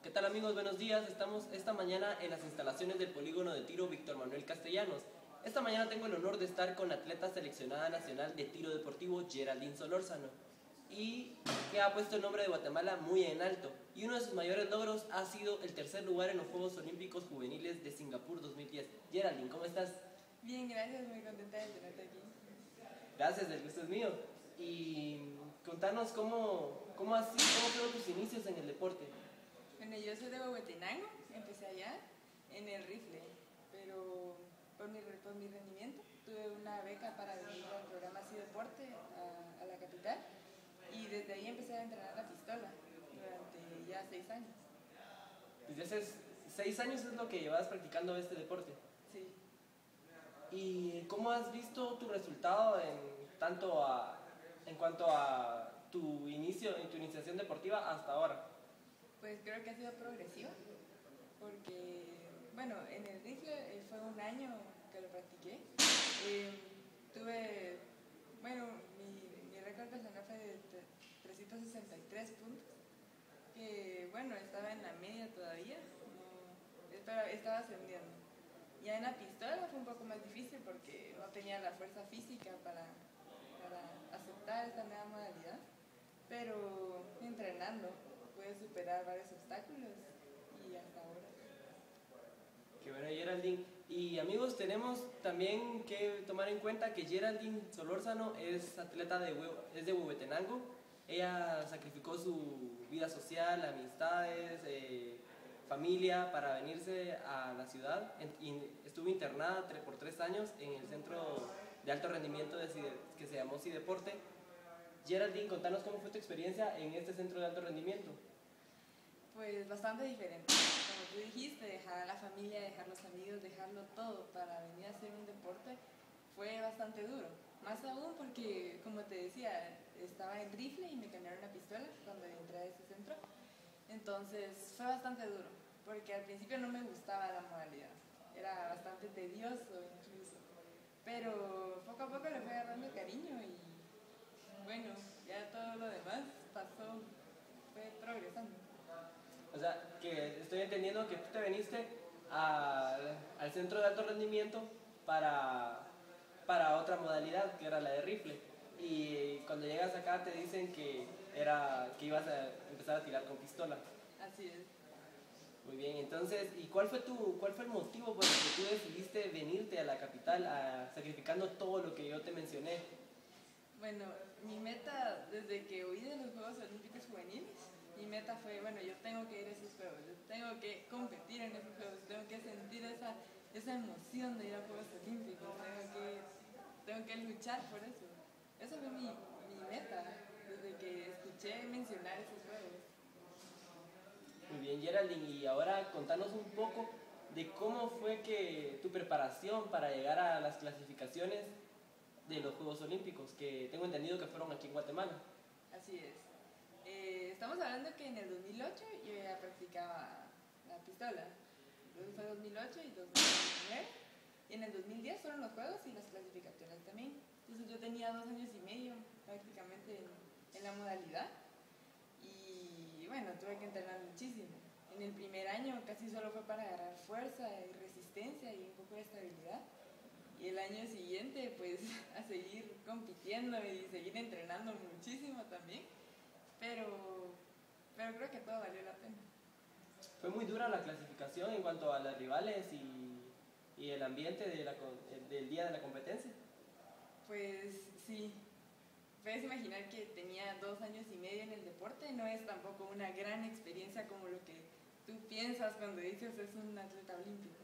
¿Qué tal amigos? Buenos días. Estamos esta mañana en las instalaciones del polígono de tiro Víctor Manuel Castellanos. Esta mañana tengo el honor de estar con la atleta seleccionada nacional de tiro deportivo Geraldine Solórzano, y que ha puesto el nombre de Guatemala muy en alto. Y uno de sus mayores logros ha sido el tercer lugar en los Juegos Olímpicos Juveniles de Singapur 2010. Geraldine, ¿cómo estás? Bien, gracias, muy contenta de tenerte aquí. Gracias, el gusto es mío. Y contanos cómo fueron tus inicios en el deporte. Bueno, yo soy de Huehuetenango, empecé allá en el rifle, pero por mi rendimiento tuve una beca para venir al programa Así Deporte a la capital, y desde ahí empecé a entrenar la pistola durante ya 6 años. Desde hace 6 años es lo que llevas practicando este deporte. Sí. ¿Y cómo has visto tu resultado en cuanto a tu iniciación deportiva hasta ahora? Pues creo que ha sido progresiva, porque, bueno, en el rifle fue un año que lo practiqué. Mi récord personal fue de 363 puntos, que, bueno, estaba en la media todavía, pero estaba ascendiendo. Ya en la pistola fue un poco más difícil porque no tenía la fuerza física para aceptar esta nueva modalidad, pero entrenando pude superar varios obstáculos y hasta ahora. Qué bueno, Geraldine. Y amigos, tenemos también que tomar en cuenta que Geraldine Solórzano es atleta es de Huehuetenango. Ella sacrificó su vida social, amistades, familia para venirse a la ciudad, y estuvo internada por 3 años en el centro de alto rendimiento que se llamó Cideporte. Geraldine, contanos cómo fue tu experiencia en este centro de alto rendimiento. Pues bastante diferente. Como tú dijiste, dejar a la familia, dejar los amigos, dejarlo todo para venir a hacer un deporte fue bastante duro. Más aún porque, como te decía, estaba en rifle y me cambiaron la pistola cuando entré a ese centro. Entonces fue bastante duro, porque al principio no me gustaba la modalidad. Era bastante tedioso incluso. Pero poco a poco le fui agarrando cariño y, bueno, ya todo lo demás pasó, fue progresando. O sea, que estoy entendiendo que tú te viniste al centro de alto rendimiento para otra modalidad, que era la de rifle. Y cuando llegas acá te dicen que ibas a empezar a tirar con pistola. Así es. Muy bien, entonces, ¿y cuál fue el motivo por el que tú decidiste venirte a la capital sacrificando todo lo que yo te mencioné? Bueno, mi meta desde que huí de los Juegos Olímpicos Juveniles, mi meta fue, bueno, yo tengo que ir a esos Juegos, yo tengo que competir en esos Juegos, tengo que sentir esa emoción de ir a Juegos Olímpicos, tengo que luchar por eso. Esa fue mi meta desde que escuché mencionar esos Juegos. Muy bien, Geraldine, y ahora contanos un poco de cómo fue que tu preparación para llegar a las clasificaciones de los Juegos Olímpicos, que tengo entendido que fueron aquí en Guatemala. Así es. Estamos hablando que en el 2008 yo ya practicaba la pistola. Entonces fue 2008 y 2009. Y en el 2010 fueron los Juegos y las clasificatorias también. Entonces yo tenía 2 años y medio prácticamente en la modalidad. Y bueno, tuve que entrenar muchísimo. En el primer año casi solo fue para agarrar fuerza y resistencia y un poco de estabilidad. Y el año siguiente, pues, a seguir compitiendo y seguir entrenando muchísimo también. Pero creo que todo valió la pena. Fue muy dura la clasificación en cuanto a las rivales y el ambiente del día de la competencia. Pues sí. Puedes imaginar que tenía 2 años y medio en el deporte. No es tampoco una gran experiencia como lo que tú piensas cuando dices es un atleta olímpico,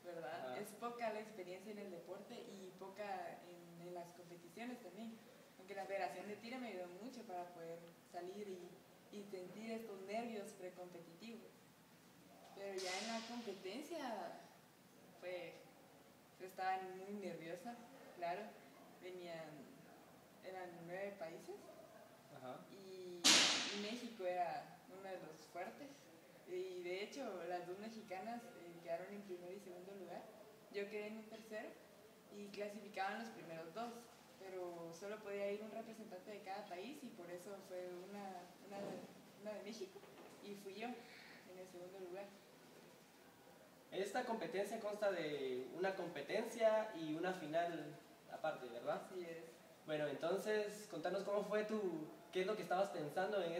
¿verdad? Es poca la experiencia en el deporte y poca en las competiciones también. Aunque la Federación de Tiro me ayudó mucho para poder salir y sentir estos nervios precompetitivos. Pero ya en la competencia estaba muy nerviosa, claro. Eran 9 países. Ajá. Y México era uno de los fuertes. Y de hecho las 2 mexicanas quedaron en primer y segundo lugar. Yo quedé en un tercero y clasificaban los primeros 2, pero solo podía ir un representante de cada país, y por eso fue una de México y fui yo en ese segundo lugar. Esta competencia consta de una competencia y una final aparte, ¿verdad? Así es. Bueno, entonces, contanos cómo fue qué es lo que estabas pensando en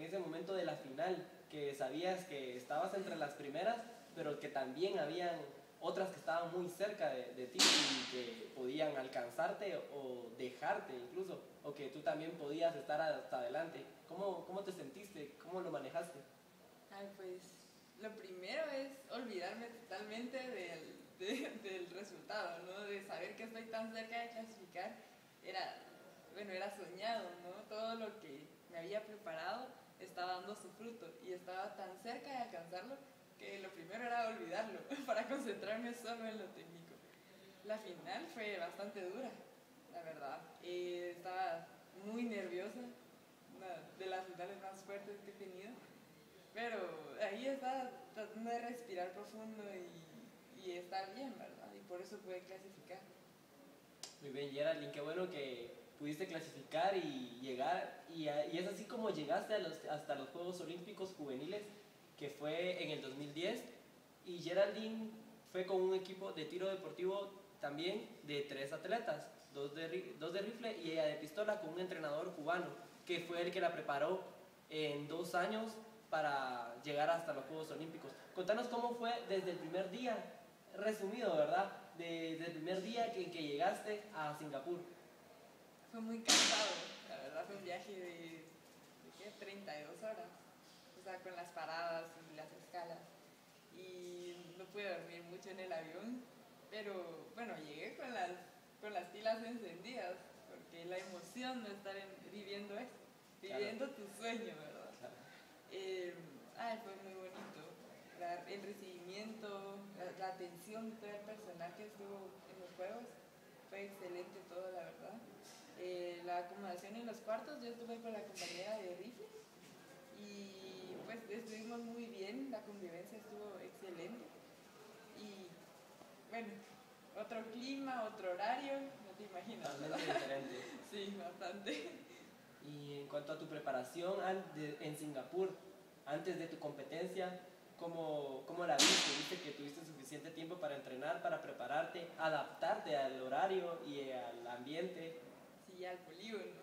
ese momento de la final, que sabías que estabas entre las primeras, pero que también habían otras que estaban muy cerca de ti y que podían alcanzarte o dejarte incluso, o que tú también podías estar hasta adelante. ¿Cómo te sentiste? ¿Cómo lo manejaste? Ay, pues lo primero es olvidarme totalmente del resultado, ¿no? De saber que estoy tan cerca de clasificar. Era soñado, ¿no? Todo lo que me había preparado estaba dando su fruto y estaba tan cerca de alcanzarlo que lo primero era olvidarlo para concentrarme solo en lo técnico. La final fue bastante dura, la verdad. Estaba muy nerviosa, una de las finales más fuertes que he tenido, pero ahí estaba tratando de respirar profundo y estar bien, ¿verdad? Y por eso pude clasificar. Muy bien, Geraldine, qué bueno que pudiste clasificar y llegar, y es así como llegaste hasta los Juegos Olímpicos Juveniles, que fue en el 2010, y Geraldine fue con un equipo de tiro deportivo también de 3 atletas, dos de rifle y ella de pistola, con un entrenador cubano, que fue el que la preparó en 2 años para llegar hasta los Juegos Olímpicos. Contanos cómo fue desde el primer día, resumido, ¿verdad? Desde el primer día que llegaste a Singapur. Fue muy cansado, la verdad fue un viaje de ¿qué? 32 horas, o sea, con las paradas y las escalas. Y no pude dormir mucho en el avión, pero bueno, llegué con las pilas encendidas, porque la emoción de estar viviendo esto, viviendo tu sueño, ¿verdad? Claro. Fue muy bonito. El recibimiento, la atención de todo el personal que estuvo en los juegos, fue excelente todo, la verdad. La acomodación en los cuartos, yo estuve con la compañera de rifle y pues estuvimos muy bien, la convivencia estuvo excelente y bueno, otro clima, otro horario, no te imaginas, ¿verdad? Totalmente diferente. Sí, bastante. Y en cuanto a tu preparación en Singapur, antes de tu competencia, ¿cómo la viste? ¿Viste que tuviste suficiente tiempo para entrenar, para prepararte, adaptarte al horario y al ambiente? Sí, al polígono.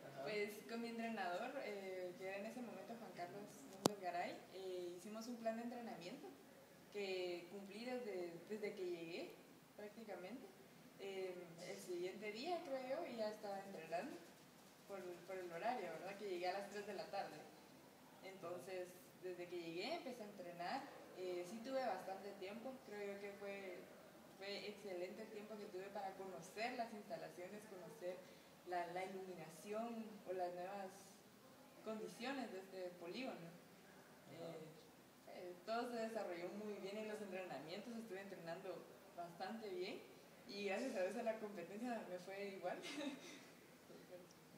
Ajá. Pues con mi entrenador, que era en ese momento Juan Carlos Núñez Garay, hicimos un plan de entrenamiento que cumplí desde que llegué prácticamente. El siguiente día, creo yo, y ya estaba entrenando por el horario, ¿verdad? Que llegué a las 3 de la tarde. Entonces, desde que llegué empecé a entrenar. Sí tuve bastante tiempo, creo yo que fue excelente el tiempo que tuve para conocer las instalaciones, conocer la iluminación o las nuevas condiciones de este polígono. Todo se desarrolló muy bien en los entrenamientos, estuve entrenando bastante bien y gracias a Dios en la competencia me fue igual.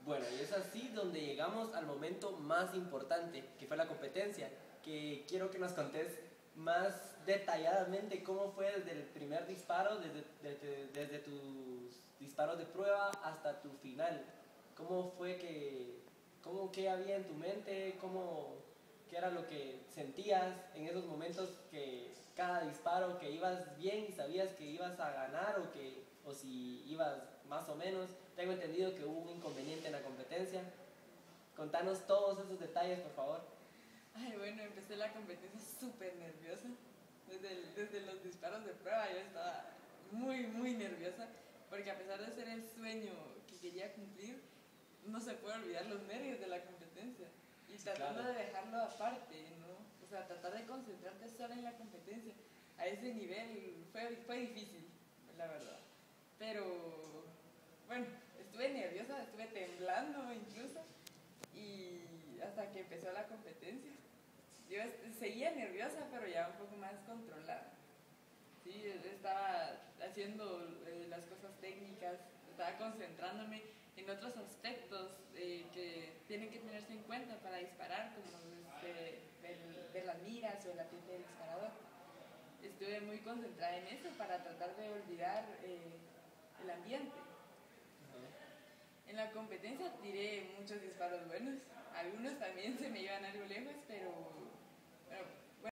Bueno, y es así donde llegamos al momento más importante, que fue la competencia, que quiero que nos contés más detalladamente cómo fue desde el primer disparo, desde tus disparos de prueba hasta tu final. ¿Cómo fue qué había en tu mente? ¿Qué era lo que sentías en esos momentos que cada disparo, que ibas bien y sabías que ibas a ganar o si ibas más o menos? Tengo entendido que hubo un inconveniente en la competencia. Contanos todos esos detalles, por favor. Bueno, empecé la competencia súper nerviosa. Desde los disparos de prueba yo estaba muy, muy nerviosa, porque a pesar de ser el sueño que quería cumplir, no se puede olvidar los nervios de la competencia. Y tratando Claro. de dejarlo aparte, ¿no? O sea, tratar de concentrarte solo en la competencia. A ese nivel fue difícil, la verdad. Pero, bueno, estuve nerviosa, estuve temblando incluso. Y hasta que empezó la competencia. Yo seguía nerviosa, pero ya un poco más controlada. Sí, estaba haciendo las cosas técnicas, estaba concentrándome en otros aspectos que tienen que tenerse en cuenta para disparar, como ver las miras o el apunte del disparador. Estuve muy concentrada en eso para tratar de olvidar el ambiente. En la competencia tiré muchos disparos buenos, algunos también se me iban algo lejos, pero bueno,